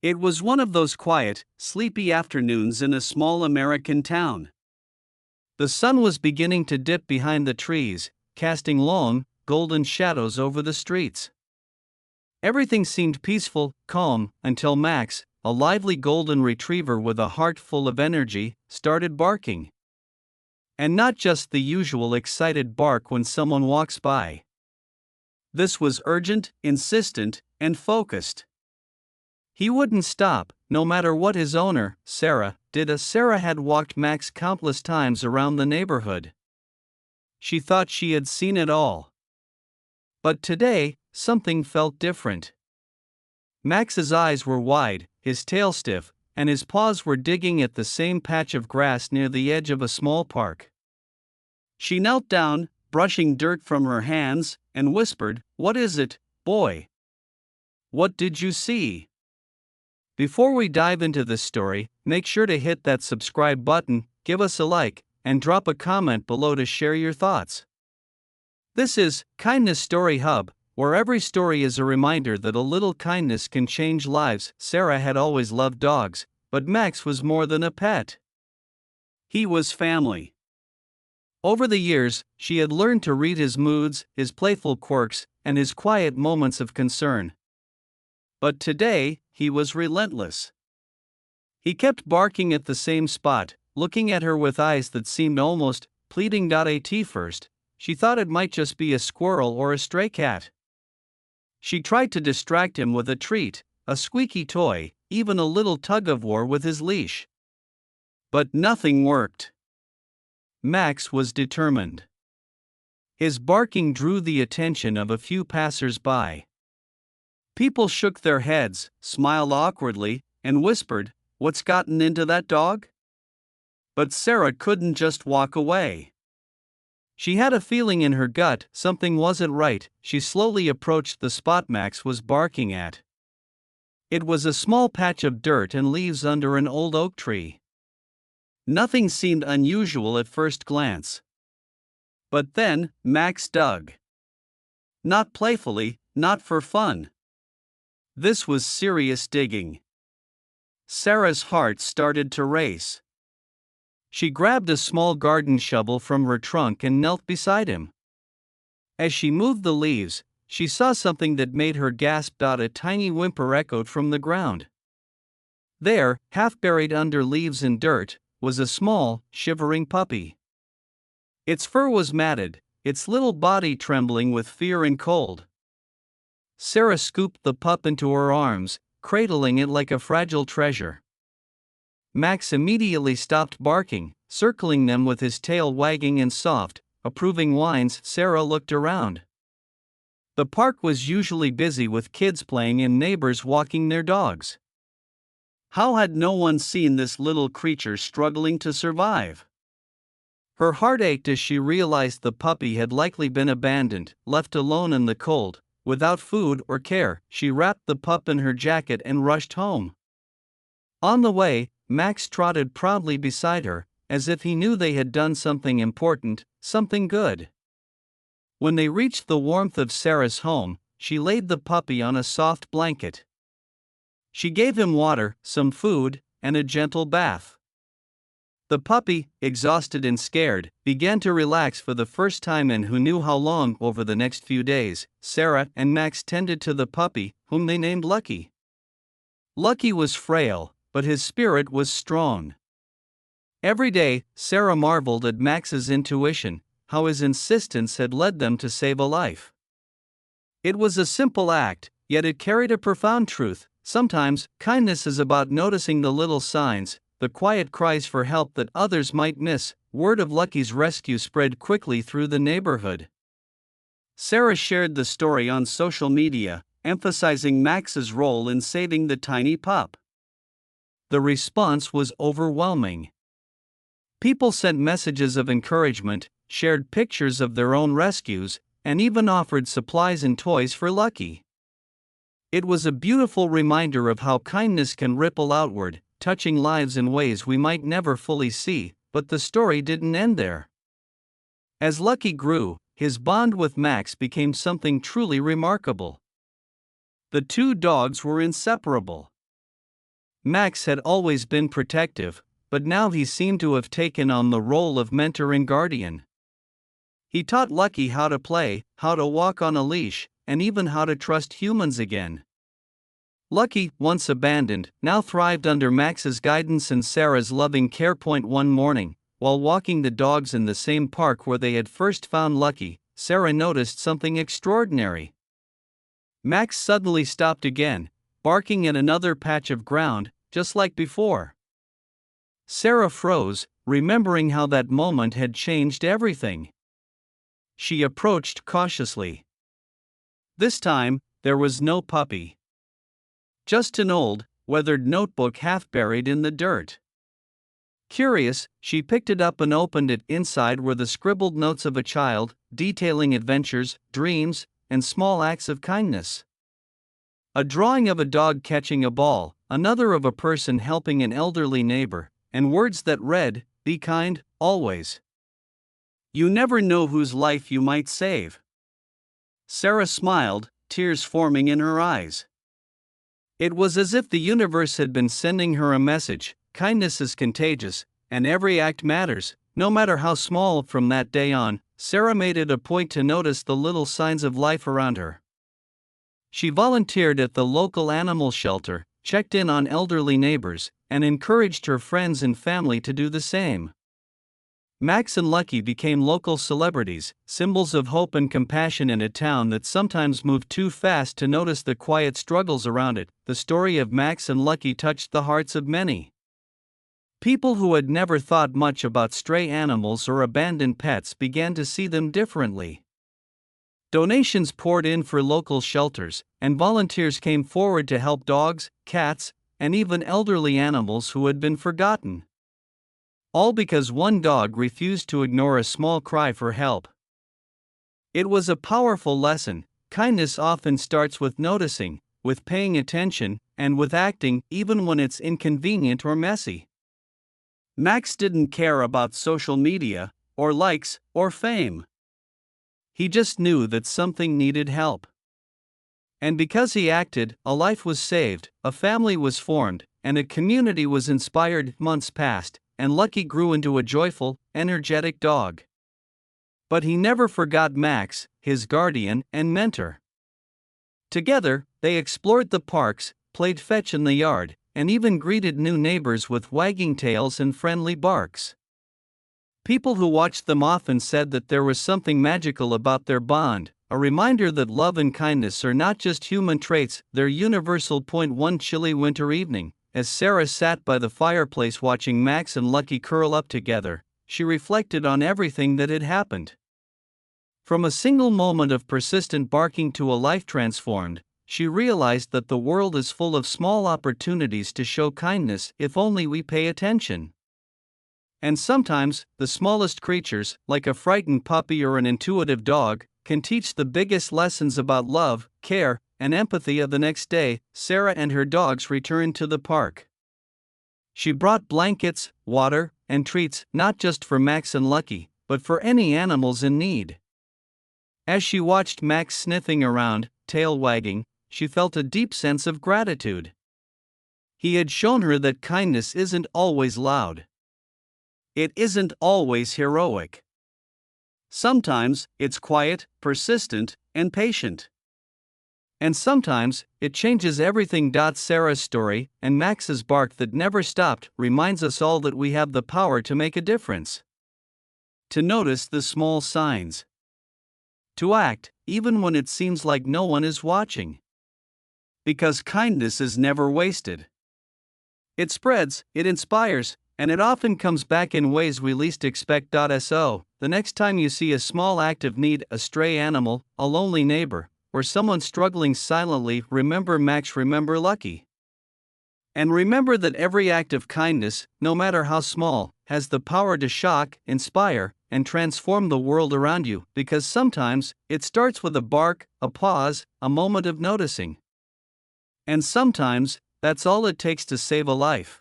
It was one of those quiet, sleepy afternoons in a small American town. The sun was beginning to dip behind the trees, casting long, golden shadows over the streets. Everything seemed peaceful, calm, until Max, a lively golden retriever with a heart full of energy, started barking. And not just the usual excited bark when someone walks by. This was urgent, insistent, and focused. He wouldn't stop, no matter what his owner, Sarah, did. Sarah had walked Max countless times around the neighborhood. She thought she had seen it all. But today, something felt different. Max's eyes were wide, his tail stiff, and his paws were digging at the same patch of grass near the edge of a small park. She knelt down, brushing dirt from her hands, and whispered, "What is it, boy? What did you see?" Before we dive into this story, make sure to hit that subscribe button, give us a like, and drop a comment below to share your thoughts. This is Kindness Story Hub, where every story is a reminder that a little kindness can change lives. Sarah had always loved dogs, but Max was more than a pet. He was family. Over the years, she had learned to read his moods, his playful quirks, and his quiet moments of concern. But today, he was relentless. He kept barking at the same spot, looking at her with eyes that seemed almost pleading. At first, she thought it might just be a squirrel or a stray cat. She tried to distract him with a treat, a squeaky toy, even a little tug-of-war with his leash. But nothing worked. Max was determined. His barking drew the attention of a few passers-by. People shook their heads, smiled awkwardly, and whispered, "What's gotten into that dog?" But Sarah couldn't just walk away. She had a feeling in her gut something wasn't right. She slowly approached the spot Max was barking at. It was a small patch of dirt and leaves under an old oak tree. Nothing seemed unusual at first glance. But then, Max dug. Not playfully, not for fun. This was serious digging. Sarah's heart started to race. She grabbed a small garden shovel from her trunk and knelt beside him. As she moved the leaves, she saw something that made her gasp. A tiny whimper echoed from the ground. There, half buried under leaves and dirt, was a small, shivering puppy. Its fur was matted, its little body trembling with fear and cold. Sarah scooped the pup into her arms, cradling it like a fragile treasure. Max immediately stopped barking, circling them with his tail wagging in soft, approving whines. Sarah looked around. The park was usually busy with kids playing and neighbors walking their dogs. How had no one seen this little creature struggling to survive? Her heart ached as she realized the puppy had likely been abandoned, left alone in the cold, without food or care. She wrapped the pup in her jacket and rushed home. On the way, Max trotted proudly beside her, as if he knew they had done something important, something good. When they reached the warmth of Sarah's home, she laid the puppy on a soft blanket. She gave him water, some food, and a gentle bath. The puppy, exhausted and scared, began to relax for the first time in who knew how long. Over the next few days, Sarah and Max tended to the puppy, whom they named Lucky. Lucky was frail, but his spirit was strong. Every day, Sarah marveled at Max's intuition, how his insistence had led them to save a life. It was a simple act, yet it carried a profound truth. Sometimes, kindness is about noticing the little signs, the quiet cries for help that others might miss. Word of Lucky's rescue spread quickly through the neighborhood. Sarah shared the story on social media, emphasizing Max's role in saving the tiny pup. The response was overwhelming. People sent messages of encouragement, shared pictures of their own rescues, and even offered supplies and toys for Lucky. It was a beautiful reminder of how kindness can ripple outward, touching lives in ways we might never fully see. But the story didn't end there. As Lucky grew, his bond with Max became something truly remarkable. The two dogs were inseparable. Max had always been protective, but now he seemed to have taken on the role of mentor and guardian. He taught Lucky how to play, how to walk on a leash, and even how to trust humans again. Lucky, once abandoned, now thrived under Max's guidance and Sarah's loving care. One morning, while walking the dogs in the same park where they had first found Lucky, Sarah noticed something extraordinary. Max suddenly stopped again, barking at another patch of ground, just like before. Sarah froze, remembering how that moment had changed everything. She approached cautiously. This time, there was no puppy. Just an old, weathered notebook half buried in the dirt. Curious, she picked it up and opened it. Inside were the scribbled notes of a child, detailing adventures, dreams, and small acts of kindness. A drawing of a dog catching a ball, another of a person helping an elderly neighbor, and words that read, "Be kind, always. You never know whose life you might save." Sarah smiled, tears forming in her eyes. It was as if the universe had been sending her a message: kindness is contagious, and every act matters, no matter how small. From that day on, Sarah made it a point to notice the little signs of life around her. She volunteered at the local animal shelter, checked in on elderly neighbors, and encouraged her friends and family to do the same. Max and Lucky became local celebrities, symbols of hope and compassion in a town that sometimes moved too fast to notice the quiet struggles around it. The story of Max and Lucky touched the hearts of many. People who had never thought much about stray animals or abandoned pets began to see them differently. Donations poured in for local shelters, and volunteers came forward to help dogs, cats, and even elderly animals who had been forgotten. All because one dog refused to ignore a small cry for help. It was a powerful lesson. Kindness often starts with noticing, with paying attention, and with acting, even when it's inconvenient or messy. Max didn't care about social media, or likes, or fame. He just knew that something needed help. And because he acted, a life was saved, a family was formed, and a community was inspired. Months passed, and Lucky grew into a joyful, energetic dog. But he never forgot Max, his guardian and mentor. Together, they explored the parks, played fetch in the yard, and even greeted new neighbors with wagging tails and friendly barks. People who watched them often said that there was something magical about their bond, a reminder that love and kindness are not just human traits, they're universal. One chilly winter evening, as Sarah sat by the fireplace watching Max and Lucky curl up together, she reflected on everything that had happened. From a single moment of persistent barking to a life transformed, she realized that the world is full of small opportunities to show kindness if only we pay attention. And sometimes, the smallest creatures, like a frightened puppy or an intuitive dog, can teach the biggest lessons about love, care, and empathy. The next day, Sarah and her dogs returned to the park. She brought blankets, water, and treats, not just for Max and Lucky, but for any animals in need. As she watched Max sniffing around, tail wagging, she felt a deep sense of gratitude. He had shown her that kindness isn't always loud. It isn't always heroic. Sometimes, it's quiet, persistent, and patient. And sometimes, it changes everything. Sarah's story, and Max's bark that never stopped, reminds us all that we have the power to make a difference. To notice the small signs. To act, even when it seems like no one is watching. Because kindness is never wasted. It spreads, it inspires, and it often comes back in ways we least expect. So, the next time you see a small act of need, a stray animal, a lonely neighbor, or someone struggling silently, remember Max, remember Lucky. And remember that every act of kindness, no matter how small, has the power to shock, inspire, and transform the world around you, because sometimes, it starts with a bark, a pause, a moment of noticing. And sometimes, that's all it takes to save a life.